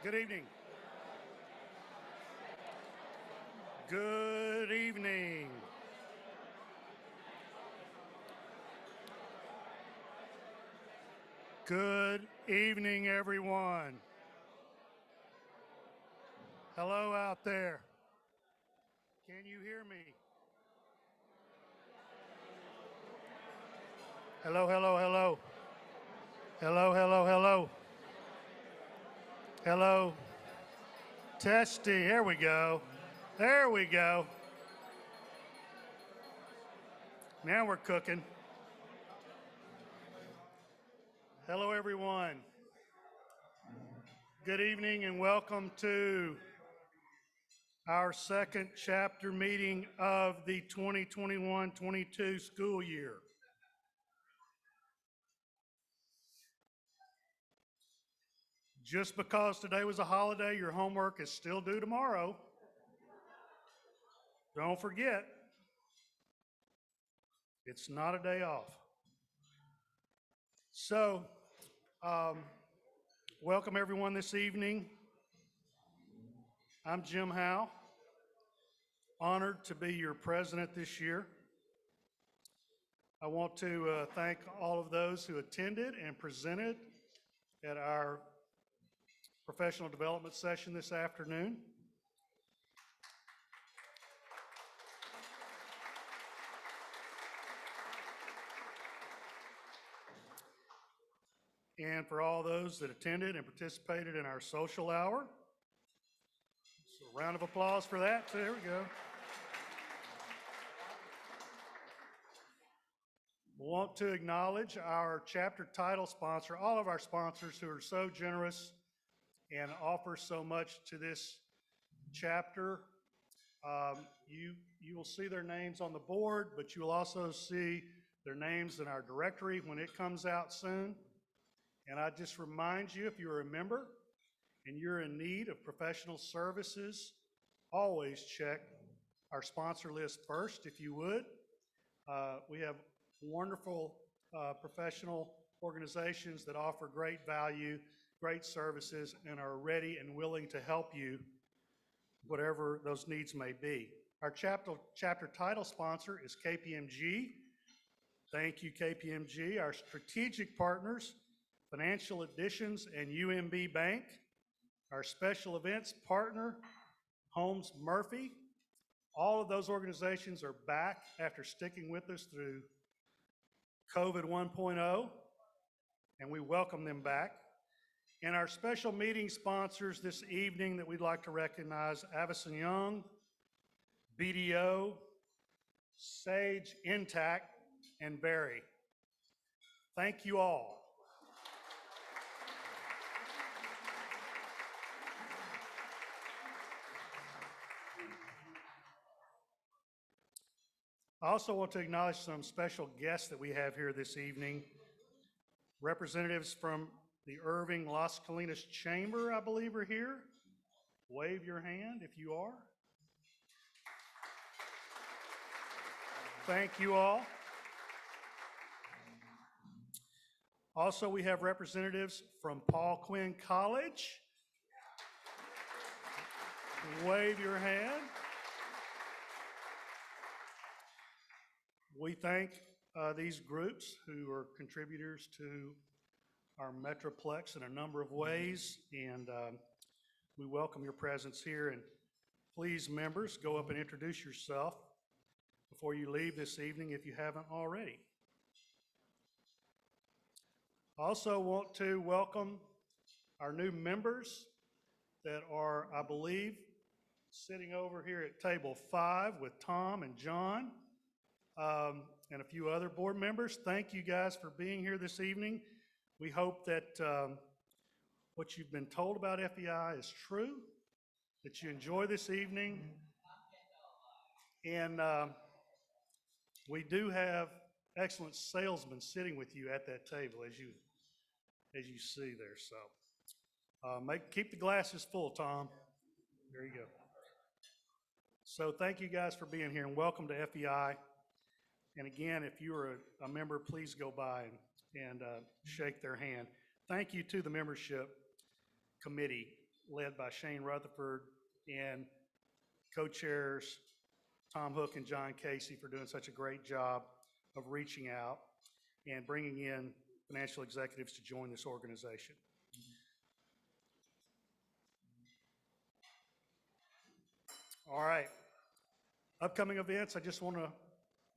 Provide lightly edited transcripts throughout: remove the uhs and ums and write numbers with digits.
Good evening. Good evening. Good evening, everyone. Hello out there. Can you hear me? Hello, hello, hello. Hello, hello, hello. Hello. Testy. Here we go. There we go. Now we're cooking. Hello, everyone. Good evening and welcome to our second chapter meeting of the 2021-22 school year. Just because today was a holiday, your homework is still due tomorrow. Don't forget, it's not a day off. So, welcome everyone this evening. I'm Jim Howe, honored to be your president this year. I want to thank all of those who attended and presented at our professional development session this afternoon. And for all those that attended and participated in our social hour. So a round of applause for that. So there we go. We want to acknowledge our chapter title sponsor, all of our sponsors who are so generous and offer so much to this chapter. You will see their names on the board, but you will also see their names in our directory when it comes out soon. And I just remind you, if you're a member and you're in need of professional services, always check our sponsor list first, if you would. We have wonderful professional organizations that offer great value, great services, and are ready and willing to help you, whatever those needs may be. Our chapter title sponsor is KPMG. Thank you, KPMG. Our strategic partners, Financial Additions and UMB Bank. Our special events partner, Holmes Murphy. All of those organizations are back after sticking with us through COVID 1.0, and we welcome them back. And our special meeting sponsors this evening that we'd like to recognize, Avison Young, BDO, Sage Intact, and Barry. Thank you all. I also want to acknowledge some special guests that we have here this evening. Representatives from the Irving Las Colinas Chamber, I believe, are here. Wave your hand if you are. Thank you all. Also, we have representatives from Paul Quinn College. Wave your hand. We thank these groups who are contributors to our Metroplex in a number of ways, and we welcome your presence here. And please, members, go up and introduce yourself before you leave this evening if you haven't already. I also want to welcome our new members that are, I believe, sitting over here at table 5 with Tom and John. And a few other board members. Thank you guys for being here this evening. We hope that what you've been told about FEI is true, that you enjoy this evening. And we do have excellent salesmen sitting with you at that table, as you see there. So keep the glasses full, Tom. There you go. So thank you guys for being here, and welcome to FEI. And again, if you're a member, please go by and shake their hand. Thank you to the membership committee led by Shane Rutherford, and co-chairs Tom Hook and John Casey for doing such a great job of reaching out and bringing in financial executives to join this organization. All right. Upcoming events, I just want to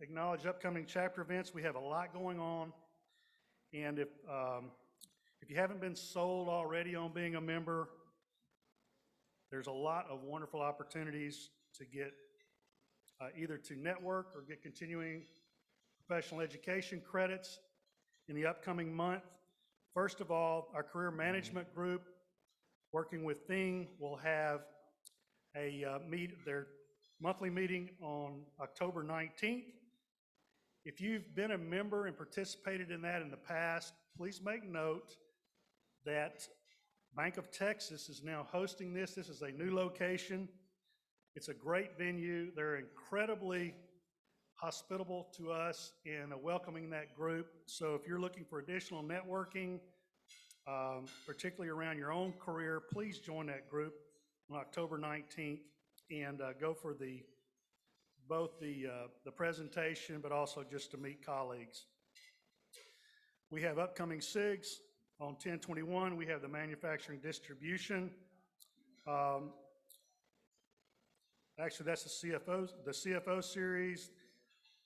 acknowledge upcoming chapter events. We have a lot going on, and if you haven't been sold already on being a member, there's a lot of wonderful opportunities to get either to network or get continuing professional education credits in the upcoming month. First of all, our career management group, working with Thing, will have their monthly meeting on October 19th. If you've been a member and participated in that in the past, please make note that Bank of Texas is now hosting this. This is a new location. It's a great venue. They're incredibly hospitable to us in welcoming that group. So if you're looking for additional networking, particularly around your own career, please join that group on October 19th and go for both the presentation, but also just to meet colleagues. We have upcoming SIGs on 10/21. We have the manufacturing distribution. Actually, that's the CFO series.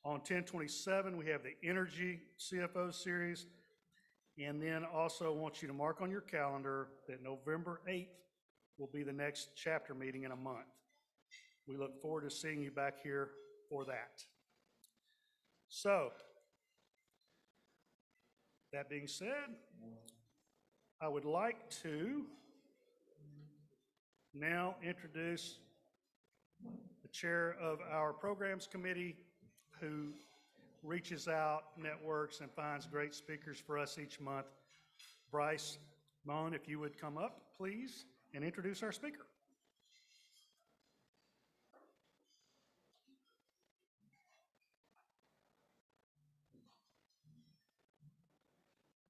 On 10/27, we have the energy CFO series. And then also want you to mark on your calendar that November 8th will be the next chapter meeting in a month. We look forward to seeing you back here for that. So, that being said, I would like to now introduce the chair of our programs committee, who reaches out, networks, and finds great speakers for us each month. Bryce Mohn, if you would come up, please, and introduce our speaker.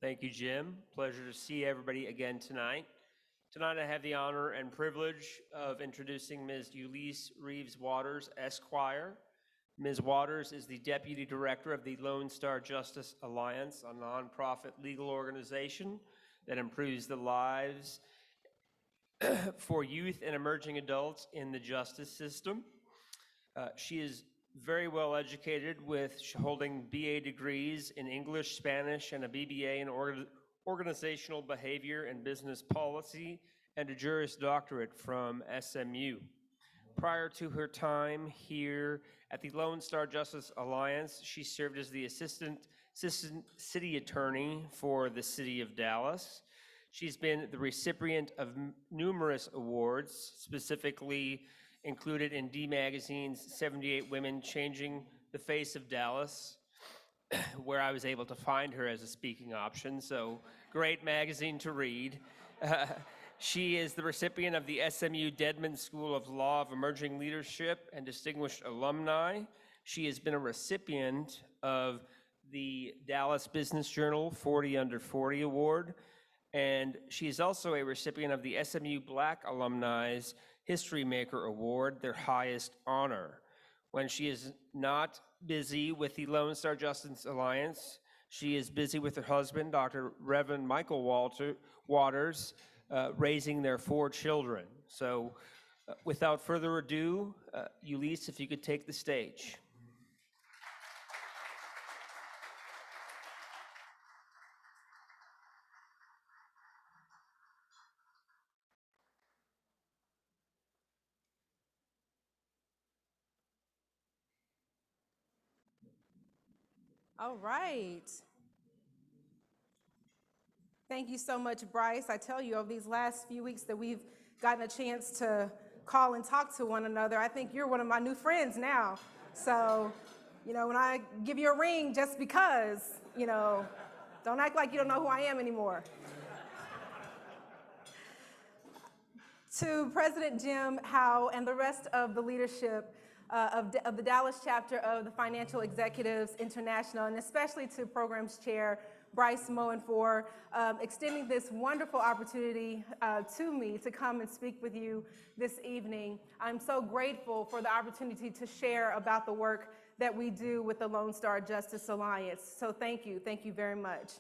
Thank you, Jim. Pleasure to see everybody again tonight. Tonight I have the honor and privilege of introducing Ms. Ulysses Reeves Waters, Esquire. Ms. Waters is the Deputy Director of the Lone Star Justice Alliance, a nonprofit legal organization that improves the lives for youth and emerging adults in the justice system. She is very well educated, with holding BA degrees in English, Spanish, and a BBA in organizational behavior and business policy, and a Juris Doctorate from SMU. Prior to her time here at the Lone Star Justice Alliance, she served as the assistant city attorney for the city of Dallas. She's been the recipient of numerous awards, specifically included in D Magazine's 78 Women Changing the Face of Dallas, where I was able to find her as a speaking option, so great magazine to read. She is the recipient of the SMU Dedman School of Law of Emerging Leadership and Distinguished Alumni. She has been a recipient of the Dallas Business Journal 40 Under 40 Award, and she is also a recipient of the SMU Black Alumni's History Maker Award, their highest honor. When she is not busy with the Lone Star Justice Alliance, she is busy with her husband, Dr. Reverend Michael Waters, raising their 4 children. So without further ado, Ulysses, if you could take the stage. All right. Thank you so much, Bryce. I tell you, over these last few weeks that we've gotten a chance to call and talk to one another, I think you're one of my new friends now. So, when I give you a ring just because, don't act like you don't know who I am anymore. To President Jim Howe and the rest of the leadership of the Dallas chapter of the Financial Executives International, and especially to Programs Chair Bryce Moen for extending this wonderful opportunity to me to come and speak with you this evening. I'm so grateful for the opportunity to share about the work that we do with the Lone Star Justice Alliance. So thank you very much.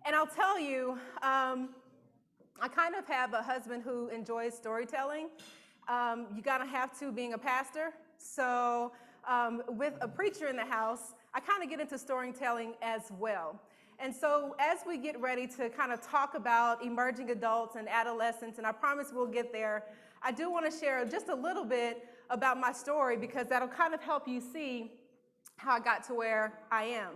And I'll tell you, I kind of have a husband who enjoys storytelling. You gotta have to, being a pastor. So with a preacher in the house, I kind of get into storytelling as well. And so as we get ready to kind of talk about emerging adults and adolescents, and I promise we'll get there, I do want to share just a little bit about my story because that'll kind of help you see how I got to where I am.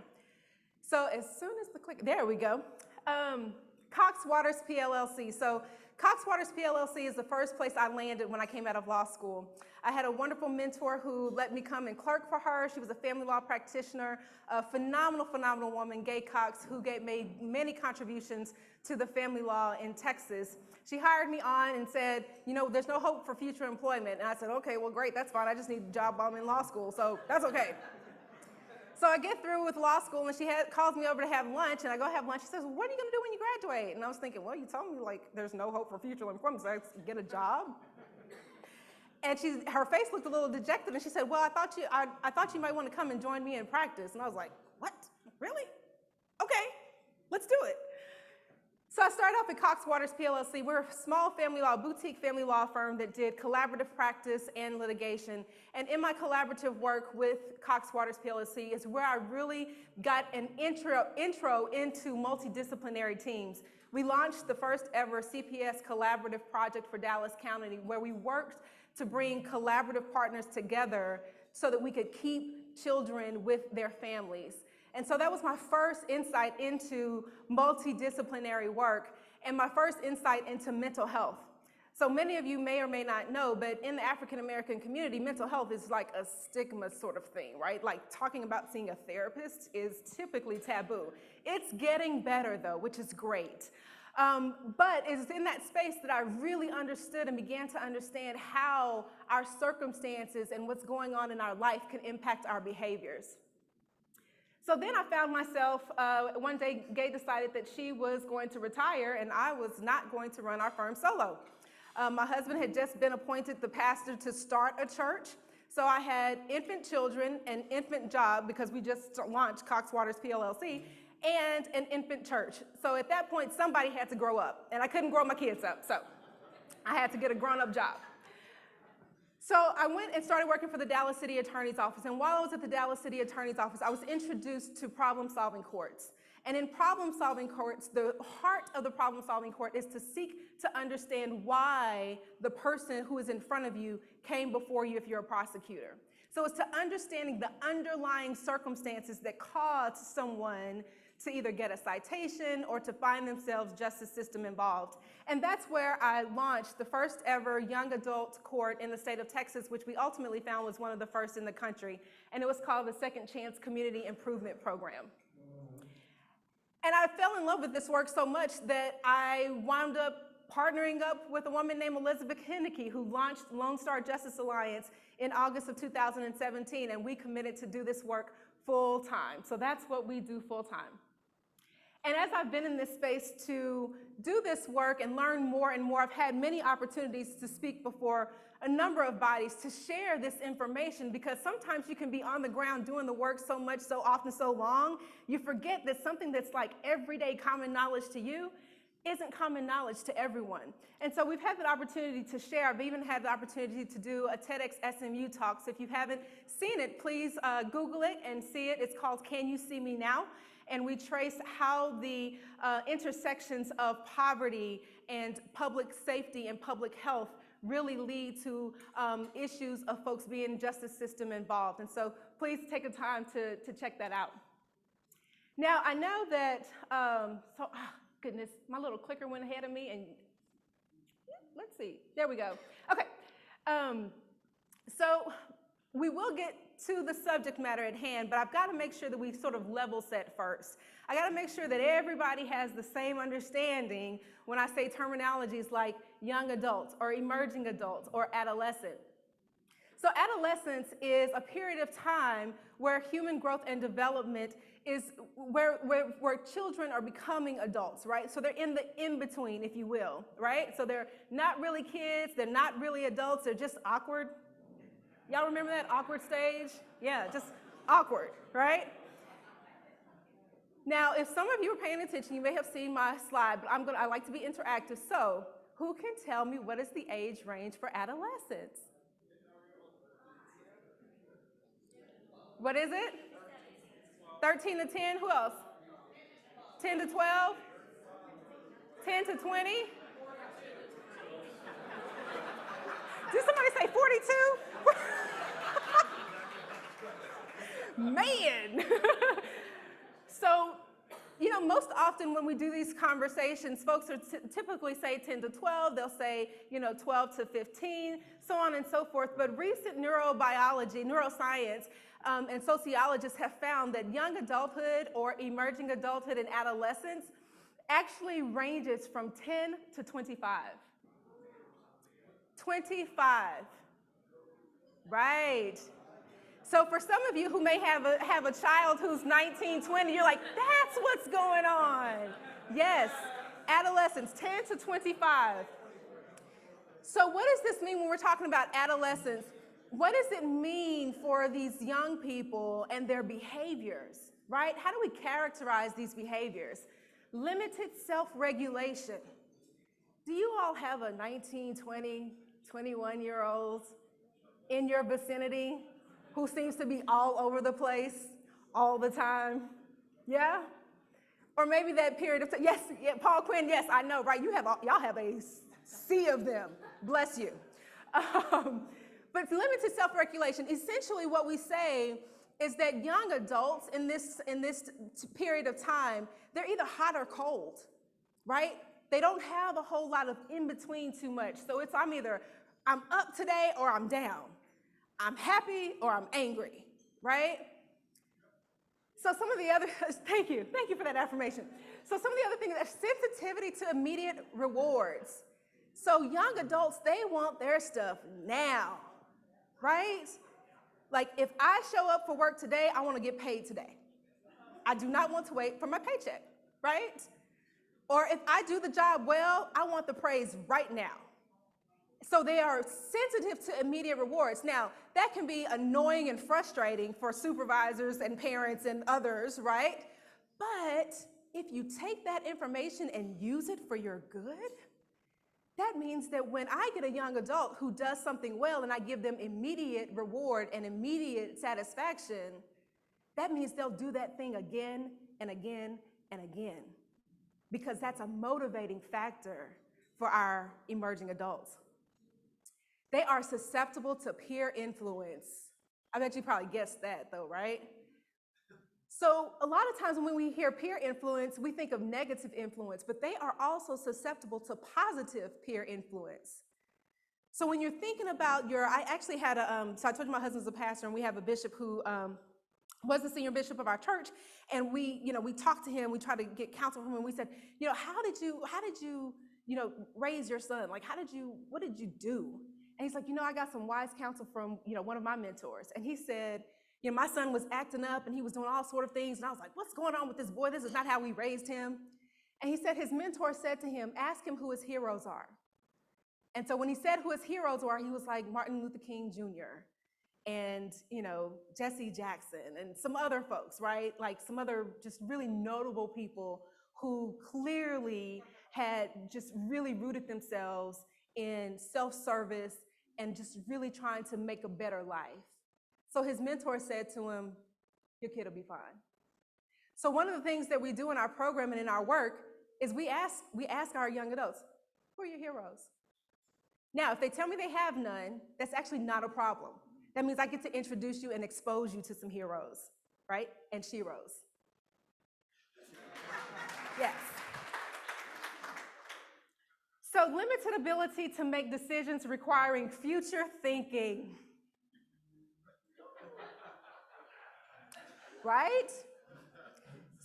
So as soon as there we go. Cox Waters PLLC. So Cox Waters PLLC is the first place I landed when I came out of law school. I had a wonderful mentor who let me come and clerk for her. She was a family law practitioner, a phenomenal woman, Gay Cox, who made many contributions to the family law in Texas. She hired me on and said, there's no hope for future employment. And I said, okay, well, great, that's fine. I just need a job while I'm in law school, so that's okay. So I get through with law school, and she calls me over to have lunch, and I go have lunch. She says, well, what are you going to do when you graduate? And I was thinking, well, you told me, there's no hope for future employment, so I get a job. And her face looked a little dejected, and she said, well, I thought you might want to come and join me in practice. And I was like, what? Really? Okay, let's do it. So I started off at Cox Waters PLLC. We're a small boutique family law firm that did collaborative practice and litigation. And in my collaborative work with Cox Waters PLLC is where I really got an intro into multidisciplinary teams. We launched the first ever CPS collaborative project for Dallas County, where we worked to bring collaborative partners together so that we could keep children with their families. And so that was my first insight into multidisciplinary work and my first insight into mental health. So many of you may or may not know, but in the African American community, mental health is like a stigma sort of thing, right? Like talking about seeing a therapist is typically taboo. It's getting better though, which is great. But it's in that space that I really understood and began to understand how our circumstances and what's going on in our life can impact our behaviors. So then I found myself, one day Gay decided that she was going to retire and I was not going to run our firm solo. My husband had just been appointed the pastor to start a church. So I had infant children, an infant job because we just launched Cox Waters PLLC, and an infant church. So at that point, somebody had to grow up and I couldn't grow my kids up. So I had to get a grown-up job. So I went and started working for the Dallas City Attorney's Office. And while I was at the Dallas City Attorney's Office, I was introduced to problem-solving courts. And in problem-solving courts, the heart of the problem-solving court is to seek to understand why the person who is in front of you came before you if you're a prosecutor. So it's to understanding the underlying circumstances that cause someone to either get a citation or to find themselves justice system involved. And that's where I launched the first ever young adult court in the state of Texas, which we ultimately found was one of the first in the country. And it was called the Second Chance Community Improvement Program. And I fell in love with this work so much that I wound up partnering up with a woman named Elizabeth Henneke, who launched Lone Star Justice Alliance in August of 2017. And we committed to do this work full time. So that's what we do full time. And as I've been in this space to do this work and learn more and more, I've had many opportunities to speak before a number of bodies to share this information, because sometimes you can be on the ground doing the work so much, so often, so long, you forget that something that's like everyday common knowledge to you isn't common knowledge to everyone. And so we've had the opportunity to share. I've even had the opportunity to do a TEDx SMU talk. So if you haven't seen it, please Google it and see it. It's called Can You See Me Now? And we trace how the intersections of poverty and public safety and public health really lead to issues of folks being justice system involved. And so please take the time to check that out. Now, I know that, goodness, my little clicker went ahead of me, and let's see, there we go. Okay, so we will get to the subject matter at hand, but I've got to make sure that we sort of level set first. I got to make sure that everybody has the same understanding when I say terminologies like young adults or emerging adults or adolescent. So adolescence is a period of time where human growth and development is where children are becoming adults, right? So they're in the in-between, if you will, right? So they're not really kids, they're not really adults, they're just awkward. Y'all remember that awkward stage? Yeah, just awkward, right? Now, if some of you are paying attention, you may have seen my slide, but I like to be interactive. So who can tell me what is the age range for adolescents? What is it? 13 to 10, who else? 10 to 12? 10 to 20? Did somebody say 42? Man. So, most often when we do these conversations, folks are typically say 10 to 12, they'll say, 12 to 15, so on and so forth. But recent neuroscience, and sociologists have found that young adulthood or emerging adulthood and adolescence actually ranges from 10 to 25. 25, right? So for some of you who may have a child who's 19, 20, you're like, that's what's going on. Yes, adolescents, 10 to 25. So what does this mean when we're talking about adolescence? What does it mean for these young people and their behaviors, right? How do we characterize these behaviors? Limited self-regulation. Do you all have a 19, 20, 21-year-old in your vicinity who seems to be all over the place all the time? Yeah? Or maybe that period of time. Yes, yeah, Paul Quinn, yes, I know, right? Y'all have a sea of them. Bless you. But limited self-regulation, essentially what we say is that young adults in this period of time, they're either hot or cold, right? They don't have a whole lot of in-between too much. So it's I'm up today or I'm down. I'm happy or I'm angry, right? So some of the other, thank you for that affirmation. So some of the other things are sensitivity to immediate rewards. So young adults, they want their stuff now, right? Like if I show up for work today, I want to get paid today. I do not want to wait for my paycheck, right? Or if I do the job well, I want the praise right now. So they are sensitive to immediate rewards. Now, that can be annoying and frustrating for supervisors and parents and others, right? But if you take that information and use it for your good, that means that when I get a young adult who does something well and I give them immediate reward and immediate satisfaction, that means they'll do that thing again and again and again, because that's a motivating factor for our emerging adults. They are susceptible to peer influence. I bet you probably guessed that though, right? So a lot of times when we hear peer influence, we think of negative influence, but they are also susceptible to positive peer influence. So when you're thinking about I actually had so I told you my husband's a pastor, and we have a bishop who was the senior bishop of our church, and we talked to him, we tried to get counsel from him, and we said, how did you raise your son? Like, what did you do? And he's like, I got some wise counsel from, one of my mentors. And he said, my son was acting up and he was doing all sort of things. And I was like, what's going on with this boy? This is not how we raised him. And he said his mentor said to him, ask him who his heroes are. And so when he said who his heroes are, he was like Martin Luther King Jr. and, Jesse Jackson and some other folks, right? Like some other just really notable people who clearly had just really rooted themselves in self-service and just really trying to make a better life. So his mentor said to him, your kid will be fine. So one of the things that we do in our program and in our work is we ask our young adults, who are your heroes? Now, if they tell me they have none, that's actually not a problem. That means I get to introduce you and expose you to some heroes, right? And sheroes. Yes. So limited ability to make decisions requiring future thinking. Right?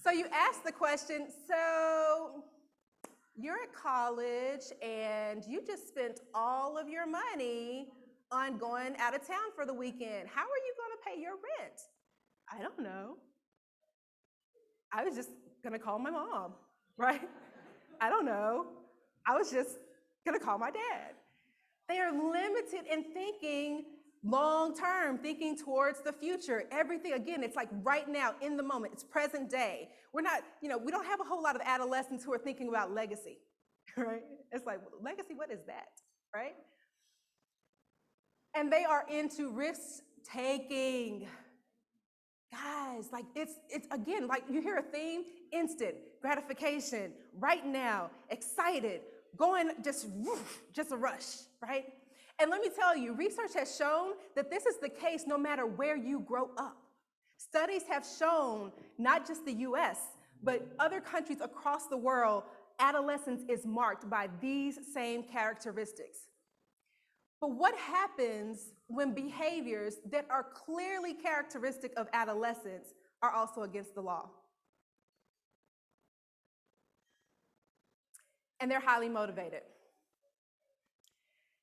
So you ask the question, so you're at college and you just spent all of your money on going out of town for the weekend. How are you going to pay your rent? I don't know. I was just gonna call my mom, right? I don't know. I was just gonna call my dad. They are limited in thinking long term, thinking towards the future. Everything, again, it's like right now, in the moment, it's present day. We're not, we don't have a whole lot of adolescents who are thinking about legacy, right? It's like, legacy, what is that, right? And they are into risk taking. Guys, like it's again, like you hear a theme, instant gratification, right now, excited, going just a rush, right? And let me tell you, research has shown that this is the case no matter where you grow up. Studies have shown, not just the US, but other countries across the world, adolescence is marked by these same characteristics. But what happens when behaviors that are clearly characteristic of adolescence are also against the law? And they're highly motivated.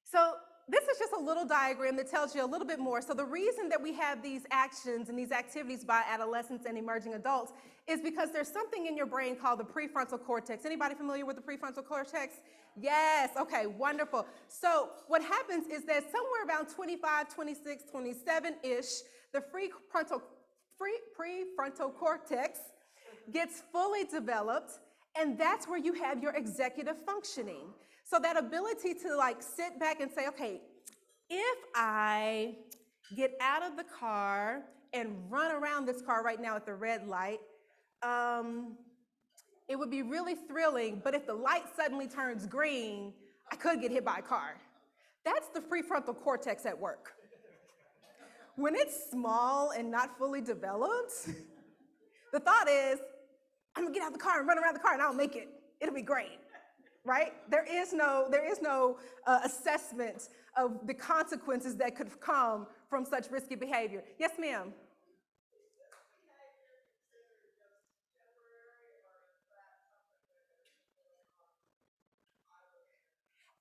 So this is just a little diagram that tells you a little bit more. So the reason that we have these actions and these activities by adolescents and emerging adults is because there's something in your brain called the prefrontal cortex. Anybody familiar with the prefrontal cortex? Yes, okay, wonderful. So what happens is that somewhere around 25, 26, 27-ish, the prefrontal cortex gets fully developed, and that's where you have your executive functioning. So that ability to like sit back and say, okay, if I get out of the car and run around this car right now at the red light, it would be really thrilling, but if the light suddenly turns green, I could get hit by a car. That's the prefrontal cortex at work. When it's small and not fully developed, the thought is, I'm gonna get out of the car and run around the car and I'll make it. It'll be great, right? There is no assessment of the consequences that could come from such risky behavior. Yes, ma'am.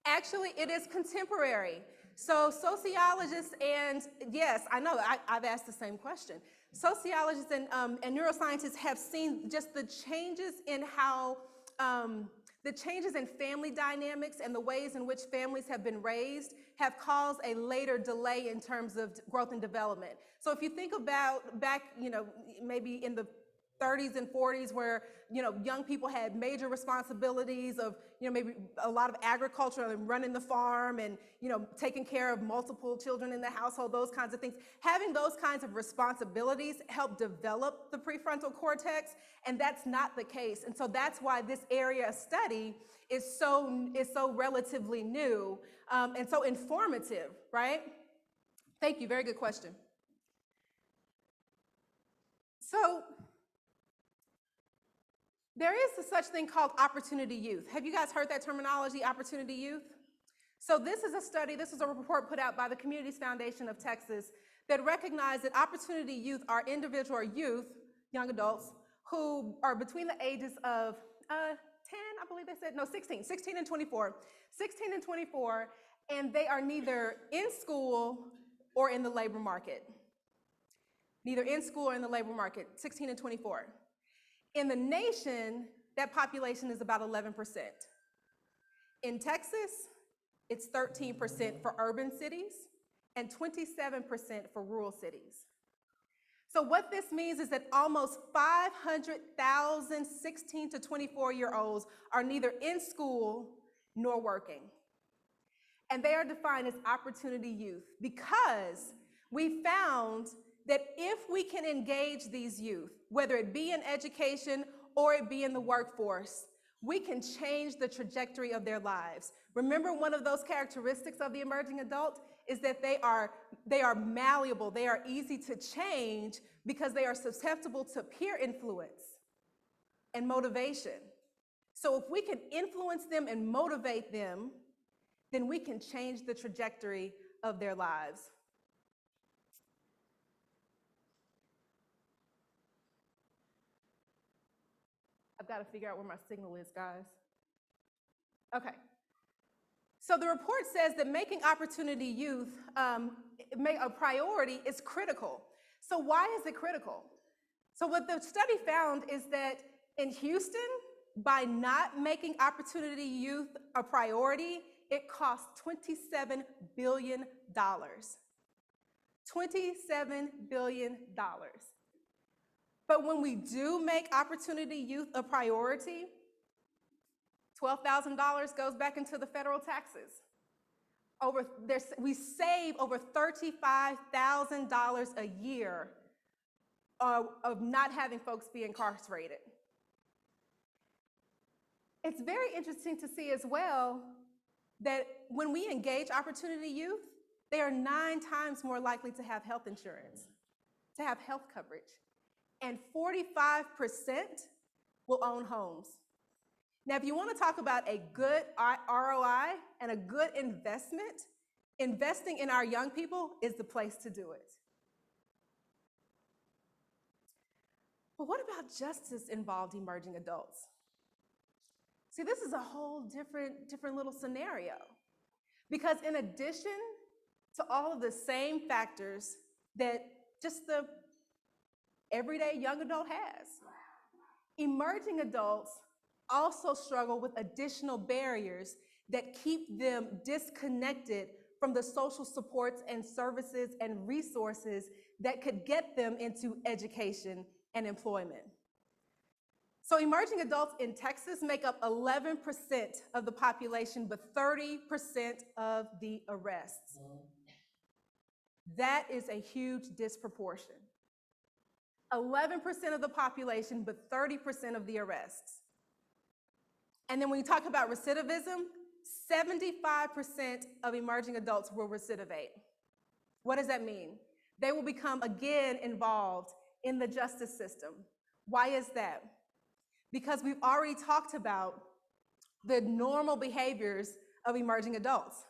Actually, it is contemporary. So sociologists and, yes, I know, I've asked the same question. Sociologists and neuroscientists have seen just the changes in how, the changes in family dynamics and the ways in which families have been raised have caused a later delay in terms of growth and development. So if you think about back, maybe in the 30s and 40s where, young people had major responsibilities of, maybe a lot of agriculture and running the farm and, taking care of multiple children in the household, those kinds of things. Having those kinds of responsibilities help develop the prefrontal cortex, and that's not the case. And so that's why this area of study is so relatively new and so informative, right? Thank you, very good question. So, there is a such thing called opportunity youth. Have you guys heard that terminology, opportunity youth? So this is a report put out by the Communities Foundation of Texas that recognized that opportunity youth are individual youth, young adults, who are between the ages of 10, I believe they said, no, 16 and 24. 16 and 24, and they are neither in school or in the labor market. Neither in school or in the labor market, 16 and 24. In the nation, that population is about 11%. In Texas, it's 13% for urban cities and 27% for rural cities. So what this means is that almost 500,000 16 to 24-year-olds are neither in school nor working. And they are defined as opportunity youth because we found that if we can engage these youth, whether it be in education or it be in the workforce, we can change the trajectory of their lives. Remember, one of those characteristics of the emerging adult is that they are malleable, they are easy to change because they are susceptible to peer influence and motivation. So if we can influence them and motivate them, then we can change the trajectory of their lives. I've got to figure out where my signal is, guys. Okay. So the report says that making opportunity youth a priority is critical. So why is it critical? So what the study found is that in Houston, by not making opportunity youth a priority, it costs $27 billion. $27 billion. But when we do make opportunity youth a priority, $12,000 goes back into the federal taxes. We save over $35,000 a year of not having folks be incarcerated. It's very interesting to see as well that when we engage opportunity youth, they are 9 times more likely to have health insurance, to have health coverage, and 45% will own homes. Now, if you want to talk about a good ROI and a good investment, investing in our young people is the place to do it. But what about justice-involved emerging adults? See, this is a whole different little scenario. Because in addition to all of the same factors that just the everyday young adult has, emerging adults also struggle with additional barriers that keep them disconnected from the social supports and services and resources that could get them into education and employment. So emerging adults in Texas make up 11% of the population, but 30% of the arrests. That is a huge disproportion. 11% of the population, but 30% of the arrests. And then when you talk about recidivism, 75% of emerging adults will recidivate. What does that mean? They will become again involved in the justice system. Why is that? Because we've already talked about the normal behaviors of emerging adults.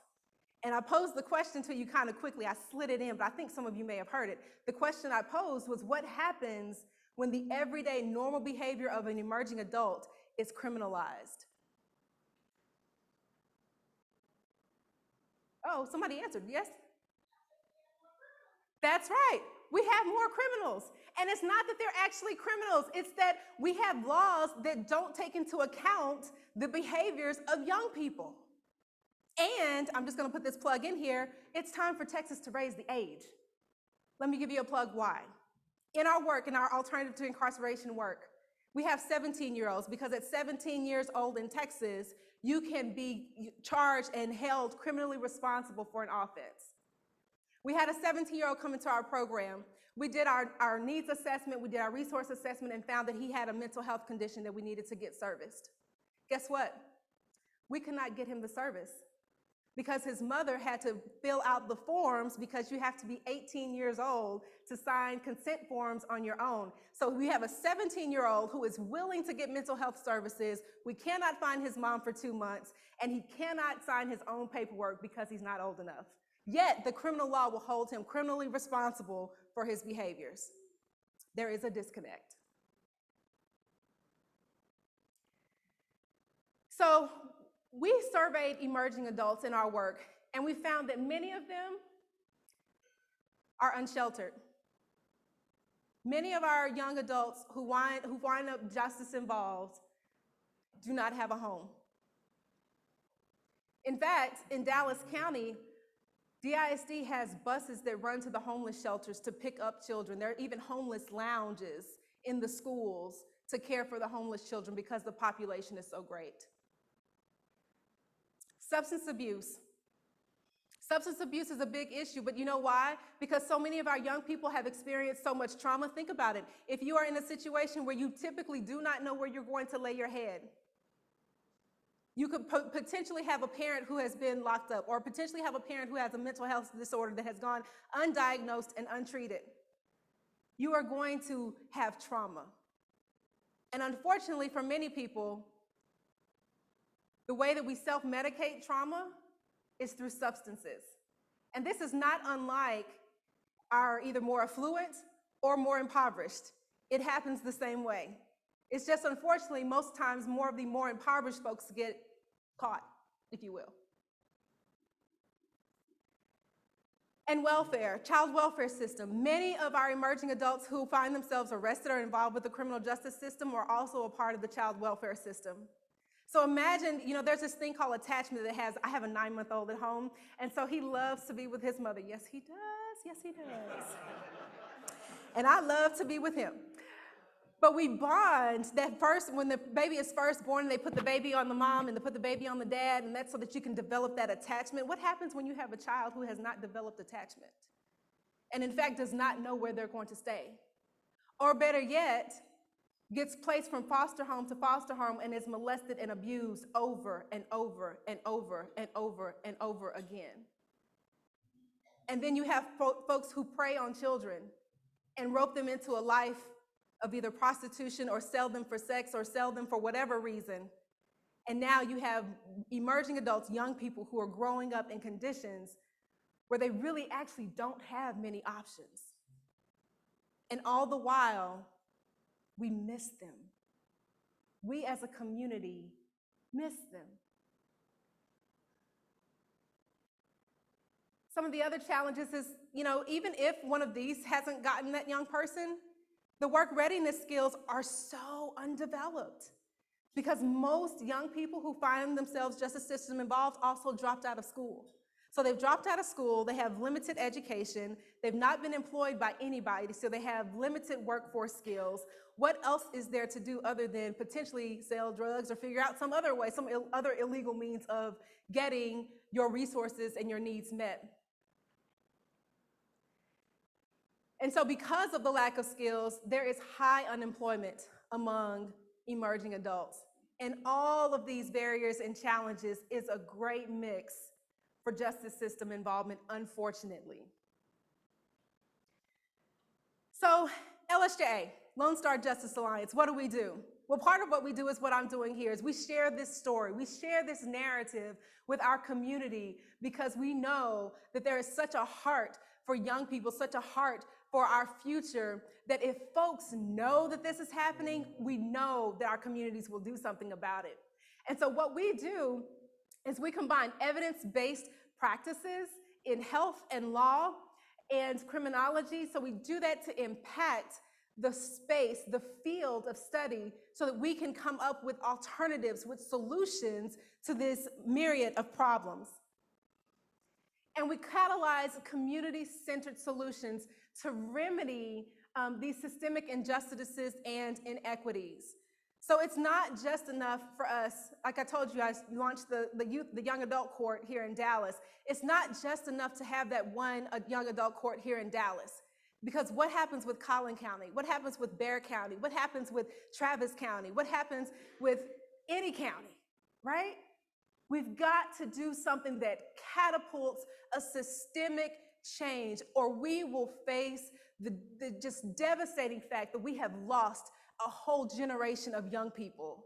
And I posed the question to you kind of quickly. I slid it in, but I think some of you may have heard it. The question I posed was, what happens when the everyday normal behavior of an emerging adult is criminalized? Oh, somebody answered, yes? That's right. We have more criminals. And it's not that they're actually criminals. It's that we have laws that don't take into account the behaviors of young people. And I'm just going to put this plug in here. It's time for Texas to raise the age. Let me give you a plug why. In our work, in our alternative to incarceration work, we have 17-year-olds because at 17 years old in Texas, you can be charged and held criminally responsible for an offense. We had a 17-year-old come into our program. We did our needs assessment, we did our resource assessment, and found that he had a mental health condition that we needed to get serviced. Guess what? We could not get him the service because his mother had to fill out the forms because you have to be 18 years old to sign consent forms on your own. So we have a 17-year-old who is willing to get mental health services. We cannot find his mom for 2 months, and he cannot sign his own paperwork because he's not old enough. Yet the criminal law will hold him criminally responsible for his behaviors. There is a disconnect. So we surveyed emerging adults in our work, and we found that many of them are unsheltered. Many of our young adults who wind up justice involved do not have a home. In fact, in Dallas County, DISD has buses that run to the homeless shelters to pick up children. There are even homeless lounges in the schools to care for the homeless children because the population is so great. Substance abuse. Substance abuse is a big issue, but you know why? Because so many of our young people have experienced so much trauma. Think about it. If you are in a situation where you typically do not know where you're going to lay your head, you could potentially have a parent who has been locked up, or potentially have a parent who has a mental health disorder that has gone undiagnosed and untreated. You are going to have trauma. And unfortunately, for many people, the way that we self-medicate trauma is through substances. And this is not unlike our either more affluent or more impoverished. It happens the same way. It's just unfortunately, most times more of the more impoverished folks get caught, if you will. And welfare, child welfare system. Many of our emerging adults who find themselves arrested or involved with the criminal justice system are also a part of the child welfare system. So imagine, there's this thing called attachment that I have a 9-month-old at home, and so he loves to be with his mother. Yes, he does. Yes, he does. And I love to be with him. But we bond when the baby is first born, they put the baby on the mom and they put the baby on the dad, and that's so that you can develop that attachment. What happens when you have a child who has not developed attachment and in fact does not know where they're going to stay? Or better yet, gets placed from foster home to foster home and is molested and abused over and over and over and over and over again. And then you have folks who prey on children and rope them into a life of either prostitution or sell them for sex or sell them for whatever reason. And now you have emerging adults, young people who are growing up in conditions where they really actually don't have many options. And all the while, we miss them. We as a community miss them. Some of the other challenges is, even if one of these hasn't gotten that young person, the work readiness skills are so undeveloped because most young people who find themselves justice system involved also dropped out of school. So they've dropped out of school, they have limited education, they've not been employed by anybody, so they have limited workforce skills. What else is there to do other than potentially sell drugs or figure out some other way, some other illegal means of getting your resources and your needs met? And so because of the lack of skills, there is high unemployment among emerging adults. And all of these barriers and challenges is a great mix for justice system involvement, unfortunately. So LSJA, Lone Star Justice Alliance, what do? Well, part of what we do is what I'm doing here is we share this story, we share this narrative with our community because we know that there is such a heart for young people, such a heart for our future, that if folks know that this is happening, we know that our communities will do something about it. And so what we do is we combine evidence-based practices in health and law and criminology. So we do that to impact the space, the field of study, so that we can come up with alternatives, with solutions to this myriad of problems. And we catalyze community-centered solutions to remedy these systemic injustices and inequities. So it's not just enough for us, like I told you, I launched the young adult court here in Dallas. It's not just enough to have that one young adult court here in Dallas. Because what happens with Collin County? What happens with Bexar County? What happens with Travis County? What happens with any county, right? We've got to do something that catapults a systemic change, or we will face the just devastating fact that we have lost a whole generation of young people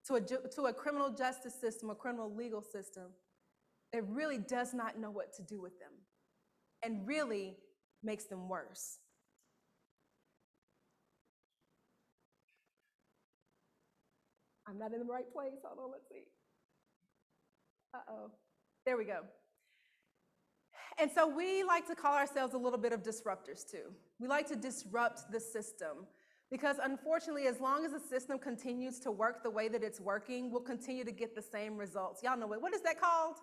to a criminal justice system, a criminal legal system that really does not know what to do with them and really makes them worse. I'm not in the right place. Hold on, let's see. Uh-oh. There we go. And so we like to call ourselves a little bit of disruptors too. We like to disrupt the system because unfortunately, as long as the system continues to work the way that it's working, we'll continue to get the same results. Y'all know what is that called?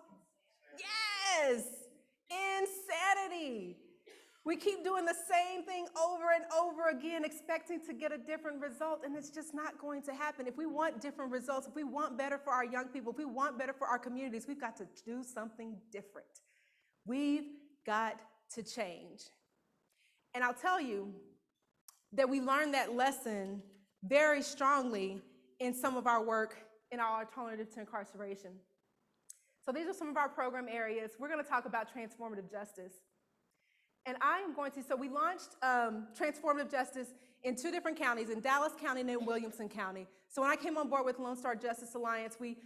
Yes, insanity. We keep doing the same thing over and over again, expecting to get a different result, and it's just not going to happen. If we want different results, if we want better for our young people, if we want better for our communities, we've got to do something different. We've got to change. And I'll tell you that we learned that lesson very strongly in some of our work in our alternative to incarceration. So these are some of our program areas. We're going to talk about transformative justice. And I am going to, so we launched transformative justice in 2 different counties, in Dallas County and in Williamson County. So when I came on board with Lone Star Justice Alliance, we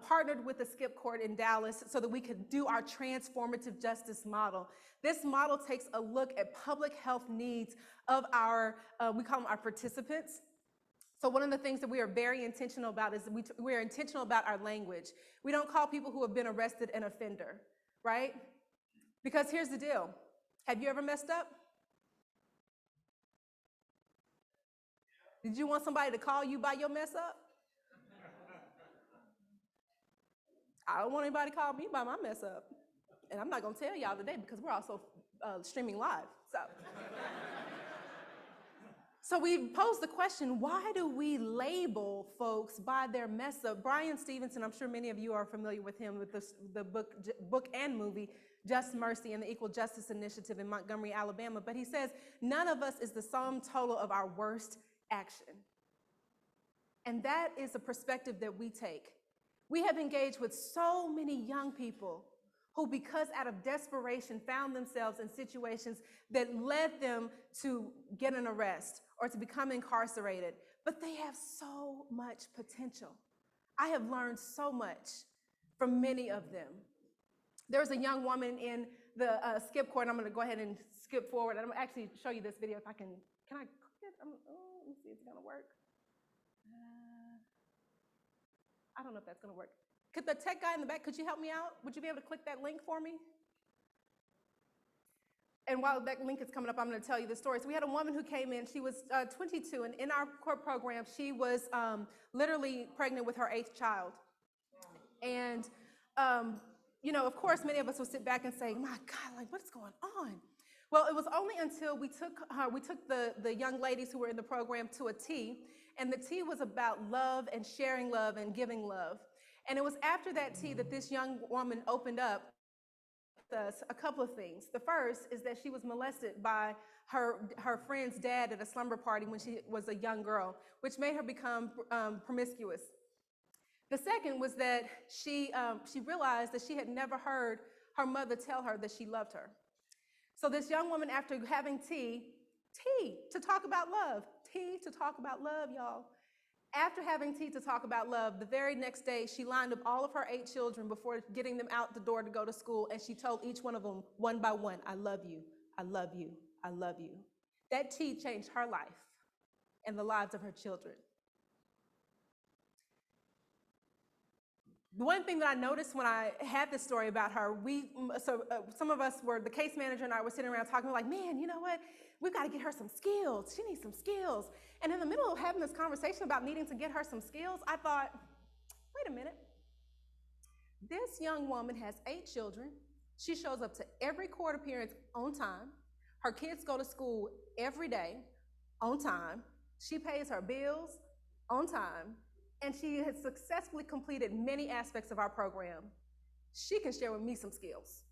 partnered with the Skip Court in Dallas so that we could do our transformative justice model. This model takes a look at public health needs of our, we call them our participants. So one of the things that we are very intentional about is we are intentional about our language. We don't call people who have been arrested an offender, right? Because here's the deal. Have you ever messed up? Did you want somebody to call you by your mess up? I don't want anybody to call me by my mess up. And I'm not going to tell y'all today because we're also streaming live. So we posed the question, why do we label folks by their mess up? Brian Stevenson, I'm sure many of you are familiar with him with the book and movie, Just Mercy and the Equal Justice Initiative in Montgomery, Alabama. But he says, none of us is the sum total of our worst action. And that is a perspective that we take. We have engaged with so many young people who, because out of desperation, found themselves in situations that led them to get an arrest or to become incarcerated, but they have so much potential. I have learned so much from many of them. There was a young woman in the skip court, and I'm going to go ahead and skip forward. I'm going to actually show you this video if I can. Can I click it? Let me see if it's going to work. I don't know if that's going to work. Could the tech guy in the back, could you help me out? Would you be able to click that link for me? And while that link is coming up, I'm going to tell you the story. So we had a woman who came in. She was 22, and in our court program, she was literally pregnant with her 8th child. And, you know, of course, many of us will sit back and say, my God, like, what's going on? Well, it was only until we took the young ladies who were in the program to a tea, and the tea was about love and sharing love and giving love. And it was after that tea that this young woman opened up with us a couple of things. The first is that she was molested by her friend's dad at a slumber party when she was a young girl, which made her become promiscuous. The second was that she realized that she had never heard her mother tell her that she loved her. So this young woman, after having tea to talk about love, y'all. After having tea to talk about love, the very next day, she lined up all of her 8 children before getting them out the door to go to school, and she told each one of them, one by one, I love you, I love you, I love you. That tea changed her life and the lives of her children. The one thing that I noticed when I had this story about her, some of us were, the case manager and I were sitting around talking, like, man, you know what? We've got to get her some skills. She needs some skills. And in the middle of having this conversation about needing to get her some skills, I thought, wait a minute. This young woman has 8 children. She shows up to every court appearance on time. Her kids go to school every day on time. She pays her bills on time. And she has successfully completed many aspects of our program. She can share with me some skills,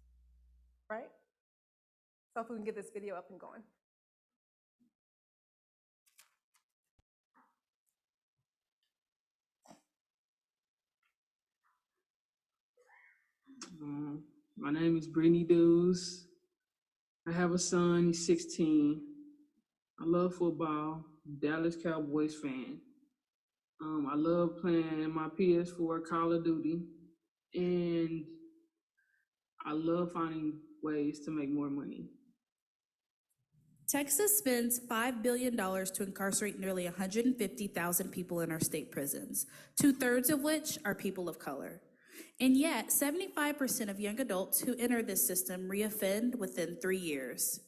right? So if we can get this video up and going. My name is Brittany Dews. I have a son, he's 16. I love football, Dallas Cowboys fan. I love playing my PS4 Call of Duty, and I love finding ways to make more money. Texas spends $5 billion to incarcerate nearly 150,000 people in our state prisons, 2/3 of which are people of color. And yet, 75% of young adults who enter this system reoffend within 3 years.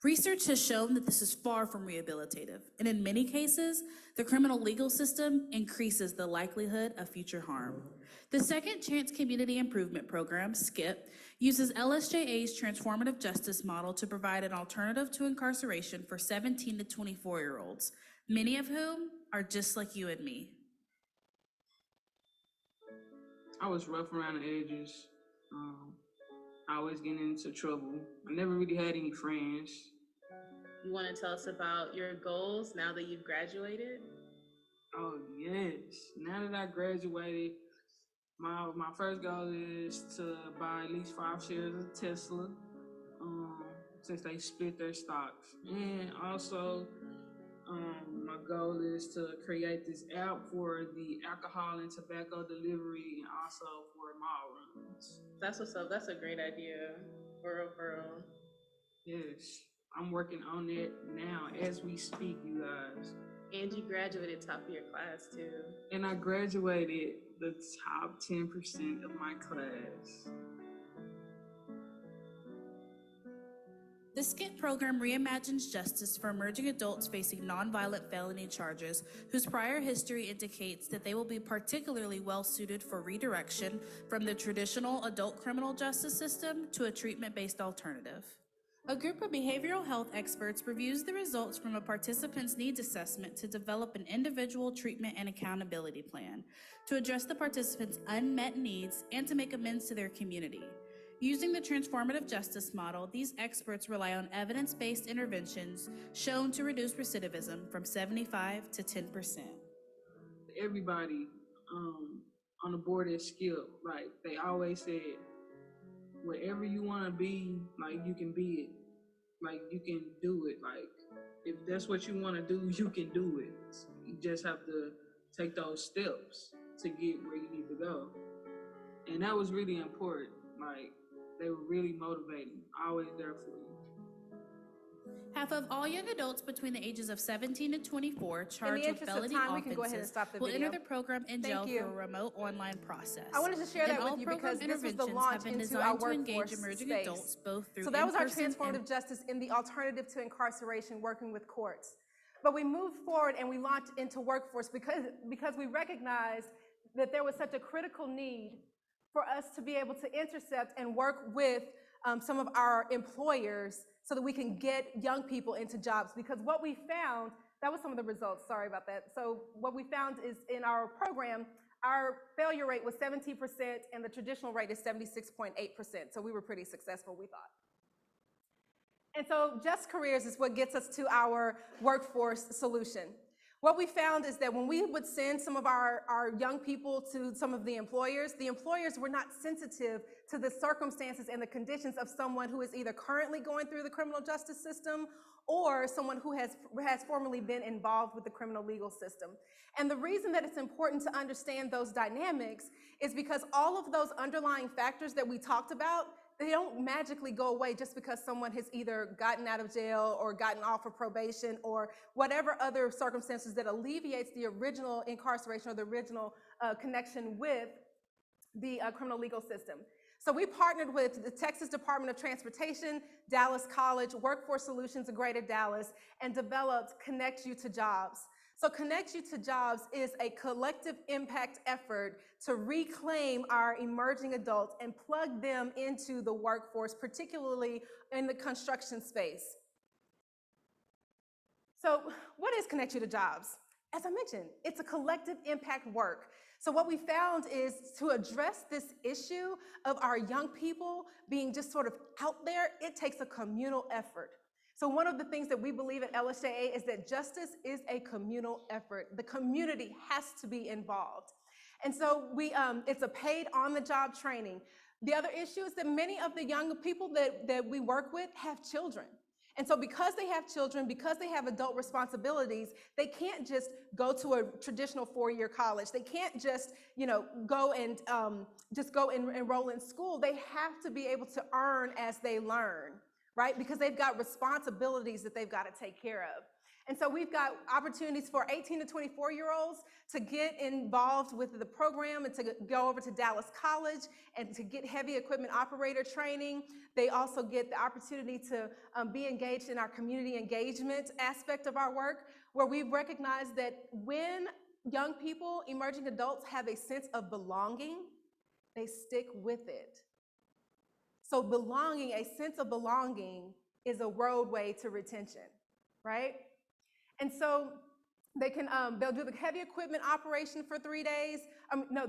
Research has shown that this is far from rehabilitative, and in many cases, the criminal legal system increases the likelihood of future harm. The Second Chance Community Improvement Program, SCIP, uses LSJA's transformative justice model to provide an alternative to incarceration for 17 to 24-year-olds, many of whom are just like you and me. I was rough around the edges, always getting into trouble. I never really had any friends. You want to tell us about your goals now that you've graduated? Oh yes, now that I graduated, my first goal is to buy at least 5 shares of Tesla, since they split their stocks. And also, my goal is to create this app for the alcohol and tobacco delivery and also for mall runs. That's what's up. That's a great idea. For real, for real. Yes, I'm working on that now as we speak, you guys. And you graduated top of your class too. And I graduated the top 10% of my class. The SKIT program reimagines justice for emerging adults facing nonviolent felony charges whose prior history indicates that they will be particularly well suited for redirection from the traditional adult criminal justice system to a treatment-based alternative. A group of behavioral health experts reviews the results from a participant's needs assessment to develop an individual treatment and accountability plan to address the participant's unmet needs and to make amends to their community. Using the transformative justice model, these experts rely on evidence-based interventions shown to reduce recidivism from 75 to 10%. Everybody on the board is skilled. Like they always said, wherever you want to be, like you can be it. Like you can do it. Like if that's what you want to do, you can do it. You just have to take those steps to get where you need to go. And that was really important. Like they were really motivating, always there for you. Half of all young adults between the ages of 17 and 24 charged with interest of felony time, we can go ahead and offenses stop the will enter video. the program in jail Thank you. through a remote online process. I wanted to share And that all with you program because this was the interventions launch have been into our designed to engage workforce emerging space. adults both through So that was our in-person transformative and justice in the alternative to incarceration, working with courts. But we moved forward and we launched into workforce because we recognized that there was such a critical need for us to be able to intercept and work with some of our employers so that we can get young people into jobs. Because what we found, that was some of the results, sorry about that. So what we found is in our program, our failure rate was 17% and the traditional rate is 76.8%. So we were pretty successful, we thought. And so Just Careers is what gets us to our workforce solution. What we found is that when we would send some of our young people to some of the employers were not sensitive to the circumstances and the conditions of someone who is either currently going through the criminal justice system or someone who has formerly been involved with the criminal legal system. And the reason that it's important to understand those dynamics is because all of those underlying factors that we talked about, they don't magically go away just because someone has either gotten out of jail or gotten off of probation or whatever other circumstances that alleviates the original incarceration or the original connection with the criminal legal system. So we partnered with the Texas Department of Transportation, Dallas College, Workforce Solutions of Greater Dallas, and developed Connect You to Jobs. So Connect You to Jobs is a collective impact effort to reclaim our emerging adults and plug them into the workforce, particularly in the construction space. So what is Connect You to Jobs? As I mentioned, it's a collective impact work. So what we found is to address this issue of our young people being just sort of out there, it takes a communal effort. So one of the things that we believe at LSJA is that justice is a communal effort. The community has to be involved. And so it's a paid on-the-job training. The other issue is that many of the young people that we work with have children. And so because they have children, because they have adult responsibilities, they can't just go to a traditional four-year college. They can't just, go and enroll in school. They have to be able to earn as they learn, right? Because they've got responsibilities that they've got to take care of. And so we've got opportunities for 18 to 24-year-olds to get involved with the program and to go over to Dallas College and to get heavy equipment operator training. They also get the opportunity to be engaged in our community engagement aspect of our work, where we recognize that when young people, emerging adults, have a sense of belonging, they stick with it. So belonging, a sense of belonging, is a roadway to retention, right? And so they can, they'll do the heavy equipment operation for 3 days.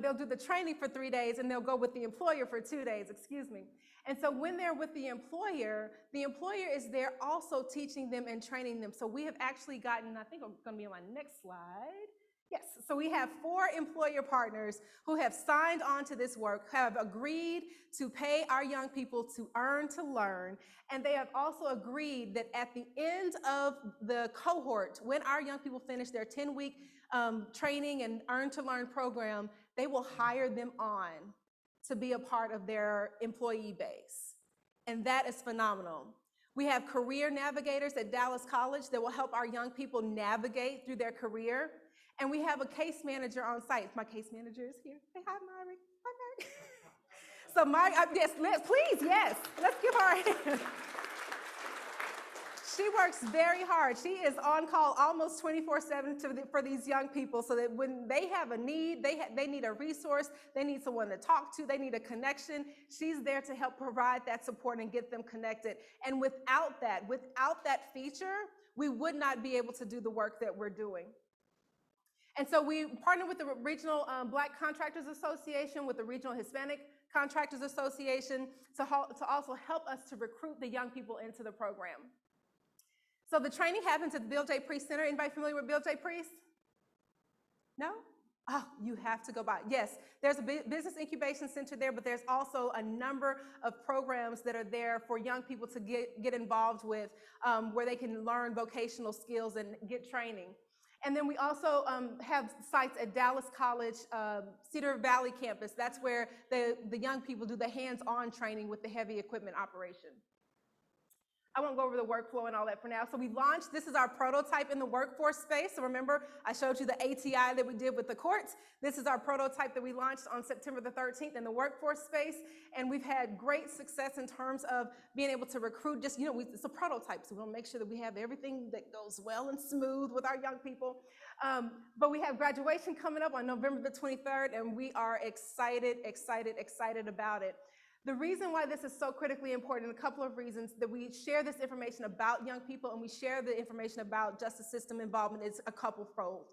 They'll do the training for 3 days and they'll go with the employer for 2 days, excuse me. And so when they're with the employer is there also teaching them and training them. So we have actually gotten, I think I'm gonna be on my next slide. Yes, so we have 4 employer partners who have signed on to this work, have agreed to pay our young people to earn to learn, and they have also agreed that at the end of the cohort, when our young people finish their 10-week training and earn to learn program, they will hire them on to be a part of their employee base. And that is phenomenal. We have career navigators at Dallas College that will help our young people navigate through their career. And we have a case manager on site. My case manager is here. Say hi, Myri. Hi, Myri. So yes, let's give her a hand. she works very hard. She is on call almost 24/7 for these young people so that when they have a need, they need a resource, they need someone to talk to, they need a connection, she's there to help provide that support and get them connected. And without that feature, we would not be able to do the work that we're doing. And so we partnered with the Regional Black Contractors Association, with the Regional Hispanic Contractors Association to also help us to recruit the young people into the program. So the training happens at the Bill J. Priest Center. Anybody familiar with Bill J. Priest? No? Oh, you have to go by. Yes, there's a business incubation center there, but there's also a number of programs that are there for young people to get involved with, where they can learn vocational skills and get training. And then we also have sites at Dallas College, Cedar Valley campus. That's where the young people do the hands-on training with the heavy equipment operation. I won't go over the workflow and all that for now. So we launched, this is our prototype in the workforce space. So remember, I showed you the ATI that we did with the courts. This is our prototype that we launched on September the 13th in the workforce space. And we've had great success in terms of being able to recruit, just, it's a prototype. So we'll make sure that we have everything that goes well and smooth with our young people. But we have graduation coming up on November the 23rd, and we are excited about it. The reason why this is so critically important, a couple of reasons, that we share this information about young people and we share the information about justice system involvement is a couple-fold.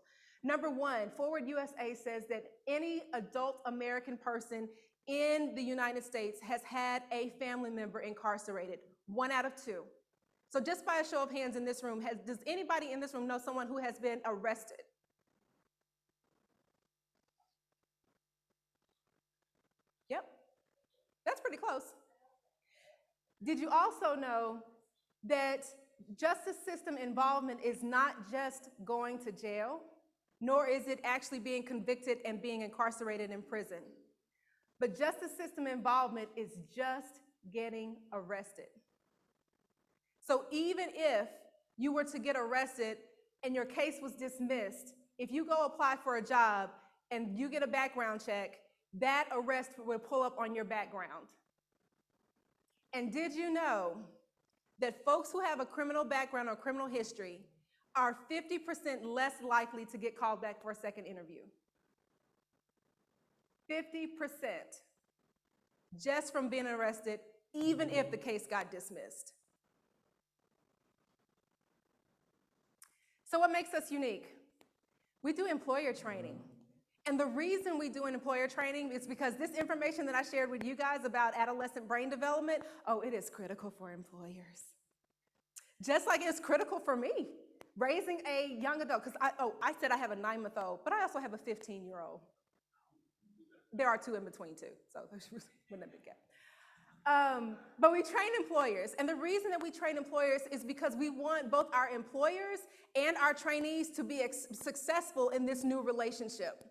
Number one, Forward USA says that any adult American person in the United States has had a family member incarcerated, 1 out of 2. So just by a show of hands in this room, does anybody in this room know someone who has been arrested? Yep. That's pretty close. Did you also know that justice system involvement is not just going to jail, nor is it actually being convicted and being incarcerated in prison? But justice system involvement is just getting arrested. So even if you were to get arrested and your case was dismissed, if you go apply for a job and you get a background check, that arrest will pull up on your background. And did you know that folks who have a criminal background or criminal history are 50% less likely to get called back for a second interview? 50% just from being arrested, even if the case got dismissed. So what makes us unique? We do employer training. And the reason we do an employer training is because this information that I shared with you guys about adolescent brain development, it is critical for employers. Just like it's critical for me, raising a young adult, because I said I have a 9-month-old, but I also have a 15-year-old. There are 2 in between too, so there's a big gap. But we train employers, and the reason that we train employers is because we want both our employers and our trainees to be successful in this new relationship.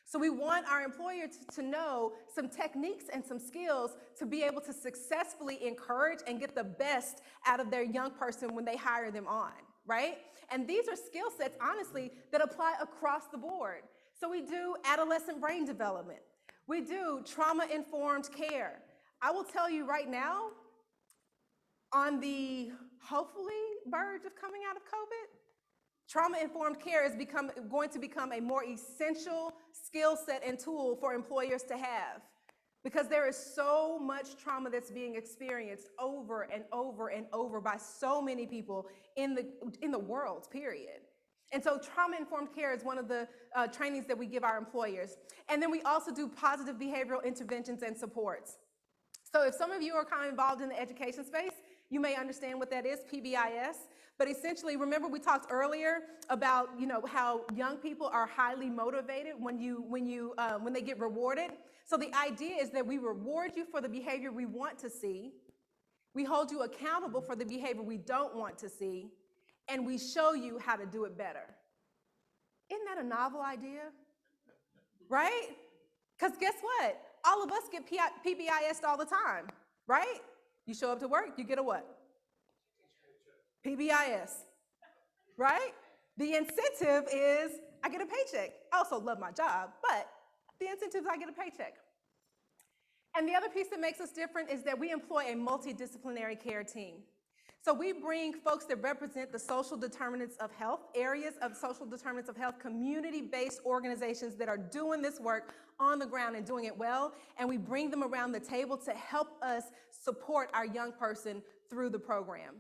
So we want our employer to know some techniques and some skills to be able to successfully encourage and get the best out of their young person when they hire them on, right? And these are skill sets, honestly, that apply across the board. So we do adolescent brain development. We do trauma-informed care. I will tell you right now, on the hopefully verge of coming out of COVID, trauma-informed care is going to become a more essential skill set and tool for employers to have, because there is so much trauma that's being experienced over and over and over by so many people in the world, period. And so trauma-informed care is one of the trainings that we give our employers. And then we also do positive behavioral interventions and supports. So if some of you are kind of involved in the education space, you may understand what that is, PBIS. But essentially, remember we talked earlier about how young people are highly motivated when they get rewarded. So the idea is that we reward you for the behavior we want to see, we hold you accountable for the behavior we don't want to see, and we show you how to do it better. Isn't that a novel idea? Right? Because guess what? All of us get PBIS'd all the time, right? You show up to work, you get a what? PBIS, right? The incentive is I get a paycheck. I also love my job, but the incentive is I get a paycheck. And the other piece that makes us different is that we employ a multidisciplinary care team. So we bring folks that represent the social determinants of health, areas of social determinants of health, community-based organizations that are doing this work on the ground and doing it well, and we bring them around the table to help us support our young person through the program.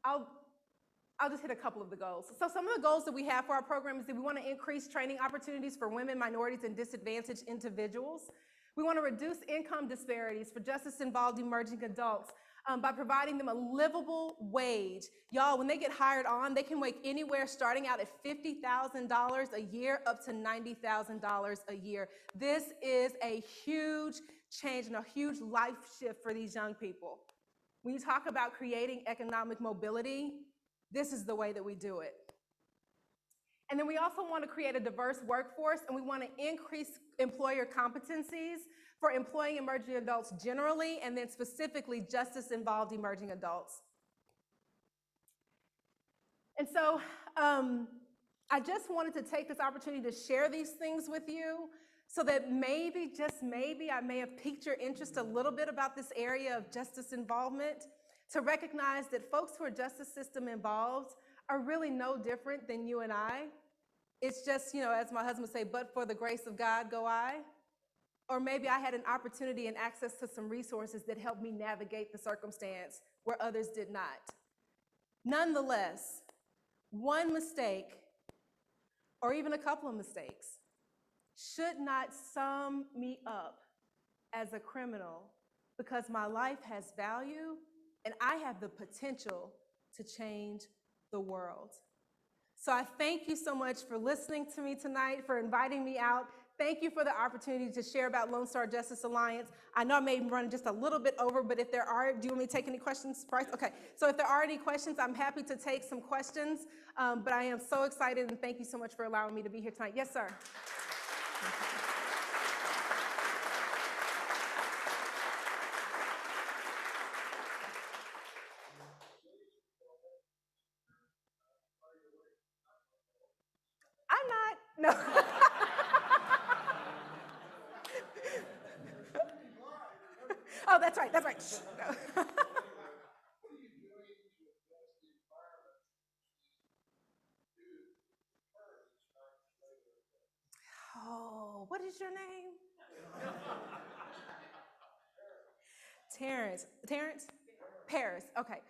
I'll just hit a couple of the goals. So some of the goals that we have for our program is that we want to increase training opportunities for women, minorities, and disadvantaged individuals. We want to reduce income disparities for justice-involved emerging adults by providing them a livable wage. Y'all, when they get hired on, they can make anywhere starting out at $50,000 a year up to $90,000 a year. This is a huge change and a huge life shift for these young people. When you talk about creating economic mobility, this is the way that we do it. And then we also want to create a diverse workforce, and we want to increase employer competencies for employing emerging adults generally, and then specifically justice-involved emerging adults. And so I just wanted to take this opportunity to share these things with you so that maybe, just maybe, I may have piqued your interest a little bit about this area of justice involvement, to recognize that folks who are justice system involved are really no different than you and I. It's just, you know, as my husband would say, but for the grace of God go I. Or maybe I had an opportunity and access to some resources that helped me navigate the circumstance where others did not. Nonetheless, one mistake, or even a couple of mistakes, should not sum me up as a criminal, because my life has value and I have the potential to change the world. So I thank you so much for listening to me tonight, for inviting me out. Thank you for the opportunity to share about Lone Star Justice Alliance. I know I may be running just a little bit over, but if there are, do you want me to take any questions, Bryce? Okay, so if there are any questions, I'm happy to take some questions, but I am so excited, and thank you so much for allowing me to be here tonight. Yes, sir. I'm not, no. Oh, that's right, that's right. Shh, no. Oh, what is your name? Terrence. Terrence? Paris, okay.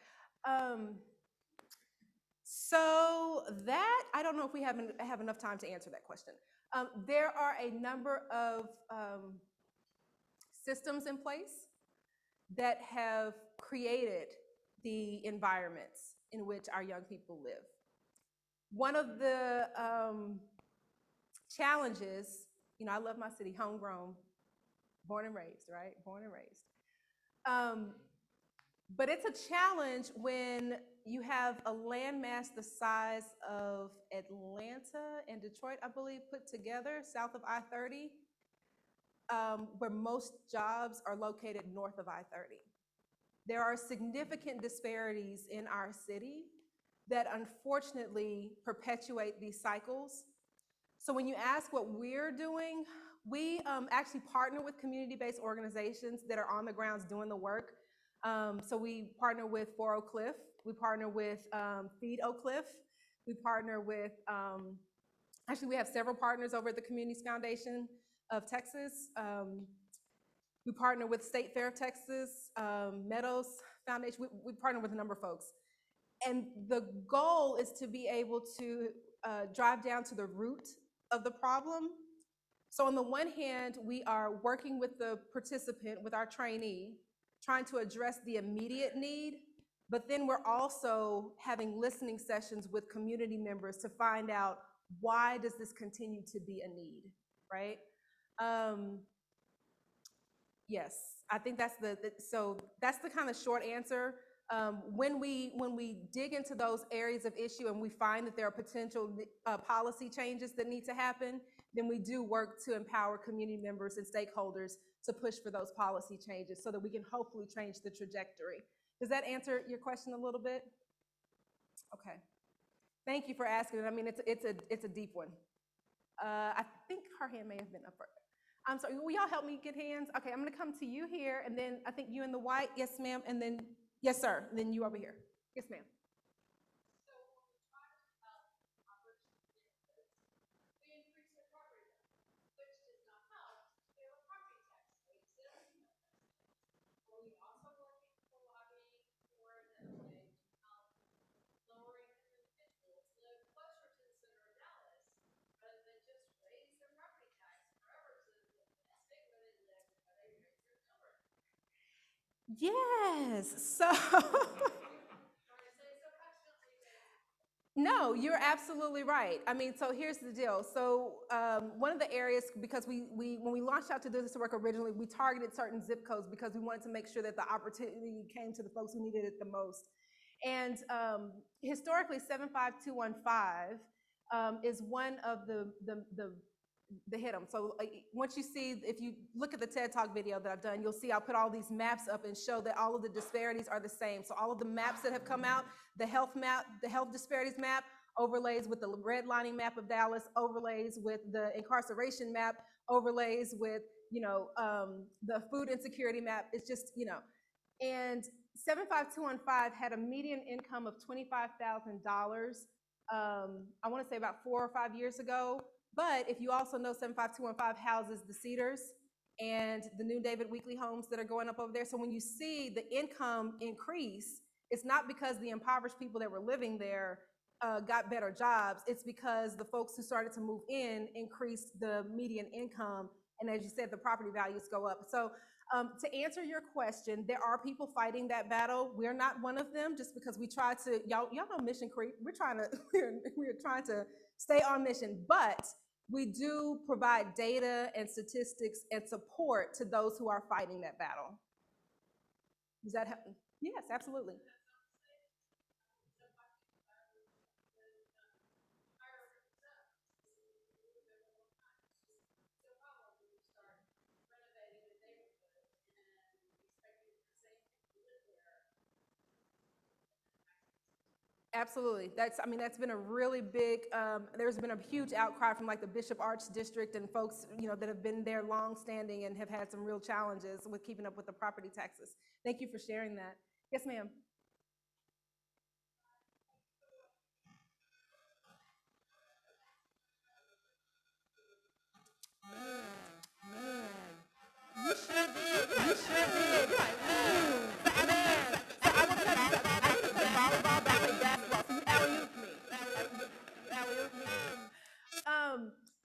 So that, I don't know if we have enough time to answer that question. There are a number of systems in place that have created the environments in which our young people live. One of the challenges, you know, I love my city, homegrown, born and raised, right? Born and raised. But it's a challenge when you have a landmass the size of Atlanta and Detroit, I believe, put together, south of I-30, where most jobs are located north of I-30. There are significant disparities in our city that unfortunately perpetuate these cycles. So when you ask what we're doing, we actually partner with community-based organizations that are on the grounds doing the work. So we partner with 4 Oak Cliff, we partner with Feed Oak Cliff, we partner with, actually we have several partners over at the Communities Foundation of Texas. We partner with State Fair of Texas, Meadows Foundation, we partner with a number of folks. And the goal is to be able to drive down to the root of the problem. So on the one hand, we are working with the participant, with our trainee, trying to address the immediate need, but then we're also having listening sessions with community members to find out, why does this continue to be a need, right? Yes, I think that's so that's the kind of short answer. When we dig into those areas of issue and we find that there are potential policy changes that need to happen, then we do work to empower community members and stakeholders to push for those policy changes so that we can hopefully change the trajectory. Does that answer your question a little bit? Okay. Thank you for asking it. I mean, it's a deep one. I think her hand may have been up first. I'm sorry, will y'all help me get hands? Okay, I'm gonna come to you here, and then I think you in the white, yes, ma'am, and then, yes, sir, and then you over here. Yes, ma'am. Yes, so. No, you're absolutely right. I mean, so here's the deal. So one of the areas, because when we launched out to do this work originally, we targeted certain zip codes because we wanted to make sure that the opportunity came to the folks who needed it the most. And historically, 75215 is one of the hit them. So once you see, if you look at the TED Talk video that I've done, you'll see I'll put all these maps up and show that all of the disparities are the same. So all of the maps that have come out, the health map, the health disparities map, overlays with the redlining map of Dallas, overlays with the incarceration map, overlays with, the food insecurity map. It's just, and 75215 had a median income of $25,000. I want to say about 4 or 5 years ago. But if you also know 75215 houses the Cedars and the New David Weekly homes that are going up over there. So when you see the income increase, it's not because the impoverished people that were living there got better jobs. It's because the folks who started to move in increased the median income. And as you said, the property values go up. So to answer your question, there are people fighting that battle. We're not one of them, just because we try to, y'all know mission creep. We're trying to stay on mission, but we do provide data and statistics and support to those who are fighting that battle. Does that happen? Yes, absolutely. Absolutely. That's been a really big, there's been a huge outcry from like the Bishop Arts District and folks, that have been there long standing and have had some real challenges with keeping up with the property taxes. Thank you for sharing that. Yes, ma'am.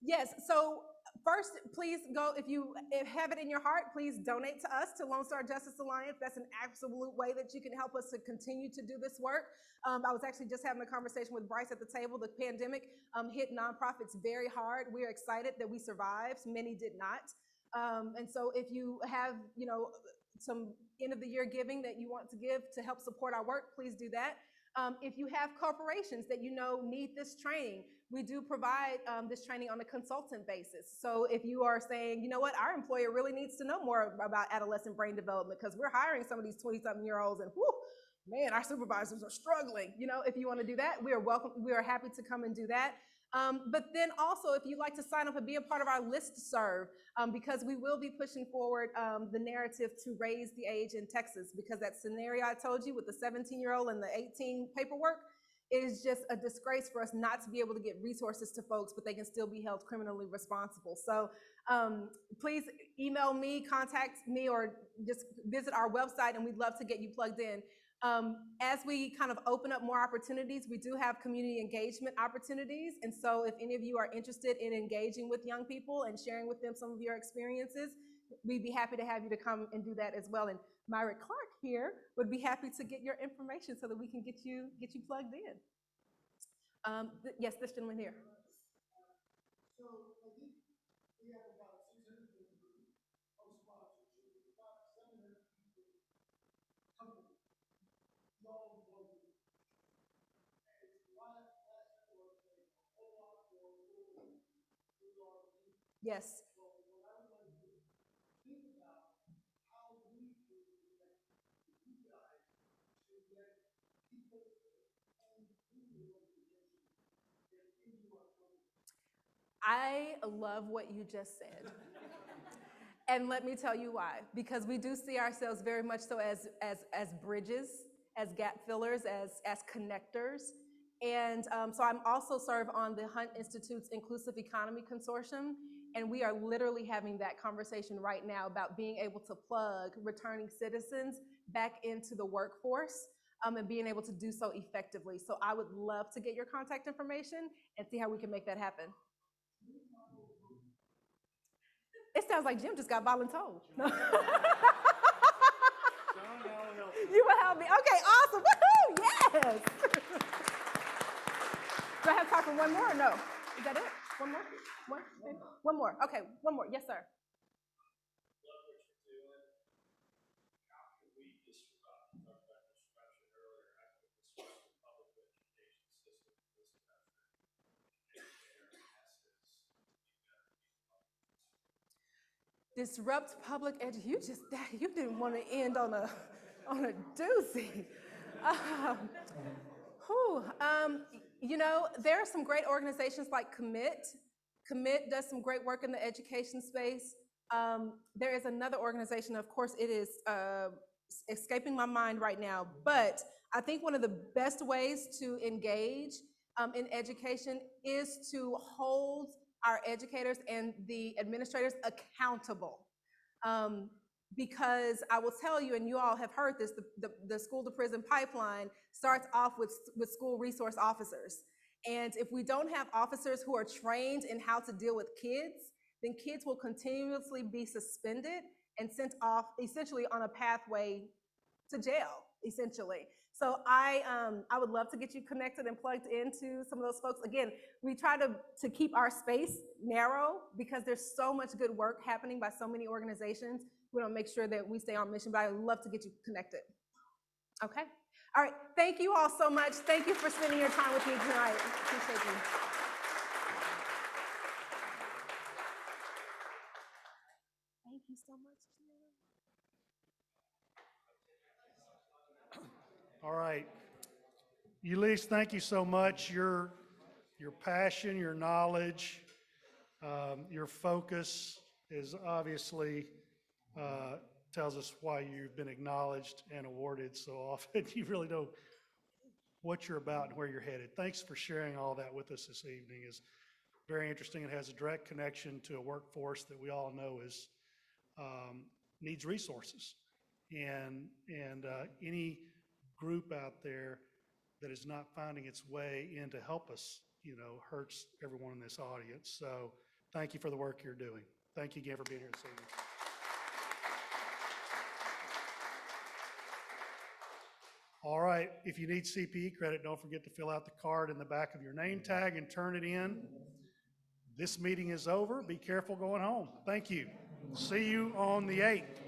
Yes, so first, please go, if you have it in your heart, please donate to us, to Lone Star Justice Alliance. That's an absolute way that you can help us to continue to do this work. I was actually just having a conversation with Bryce at the table. The pandemic hit nonprofits very hard. We are excited that we survived. Many did not. And so if you have, some end of the year giving that you want to give to help support our work, please do that. If you have corporations that need this training, we do provide this training on a consultant basis. So if you are saying, our employer really needs to know more about adolescent brain development because we're hiring some of these 20-something-year-olds and whew, man, our supervisors are struggling. If you want to do that, we are welcome. We are happy to come and do that. But then also, if you'd like to sign up and be a part of our listserv, because we will be pushing forward the narrative to raise the age in Texas, because that scenario I told you with the 17-year-old and the 18 paperwork is just a disgrace for us not to be able to get resources to folks, but they can still be held criminally responsible. So please email me, contact me, or just visit our website, and we'd love to get you plugged in. As we kind of open up more opportunities, we do have community engagement opportunities. And so if any of you are interested in engaging with young people and sharing with them some of your experiences, we'd be happy to have you to come and do that as well. And Myra Clark here would be happy to get your information so that we can get you plugged in. Yes, this gentleman here. Yes. I love what you just said. And let me tell you why. Because we do see ourselves very much so as bridges, as gap fillers, as connectors. And so I'm also serve on the Hunt Institute's Inclusive Economy Consortium. And we are literally having that conversation right now about being able to plug returning citizens back into the workforce and being able to do so effectively. So I would love to get your contact information and see how we can make that happen. It sounds like Jim just got voluntold. No. You will help me. Okay, awesome. Woohoo! Yes. Do I have time for one more or no? Is that it? One more? One? Maybe? One more. Okay, one more. Yes, sir. Disrupt public education. You didn't want to end on a doozy. You know, there are some great organizations like Commit. Commit does some great work in the education space. There is another organization, of course, it is escaping my mind right now, but I think one of the best ways to engage in education is to hold our educators and the administrators accountable. Because I will tell you, and you all have heard this, the school to prison pipeline starts off with school resource officers. And if we don't have officers who are trained in how to deal with kids, then kids will continuously be suspended and sent off essentially on a pathway to jail, essentially. So I would love to get you connected and plugged into some of those folks. Again, we try to keep our space narrow because there's so much good work happening by so many organizations. We want to make sure that we stay on mission, but I'd love to get you connected. Okay? All right, thank you all so much. Thank you for spending your time with me tonight. Appreciate you. Thank you so much, Gianna. All right. Ulysses, thank you so much. Your passion, your knowledge, your focus is obviously tells us why you've been acknowledged and awarded so often. You really know what you're about and where you're headed. Thanks for sharing all that with us this evening. It's very interesting. It has a direct connection to a workforce that we all know is needs resources. And any group out there that is not finding its way in to help us, you know, hurts everyone in this audience. So thank you for the work you're doing. Thank you again for being here this evening. All right, if you need CPE credit, don't forget to fill out the card in the back of your name tag and turn it in. This meeting is over. Be careful going home. Thank you. See you on the 8th.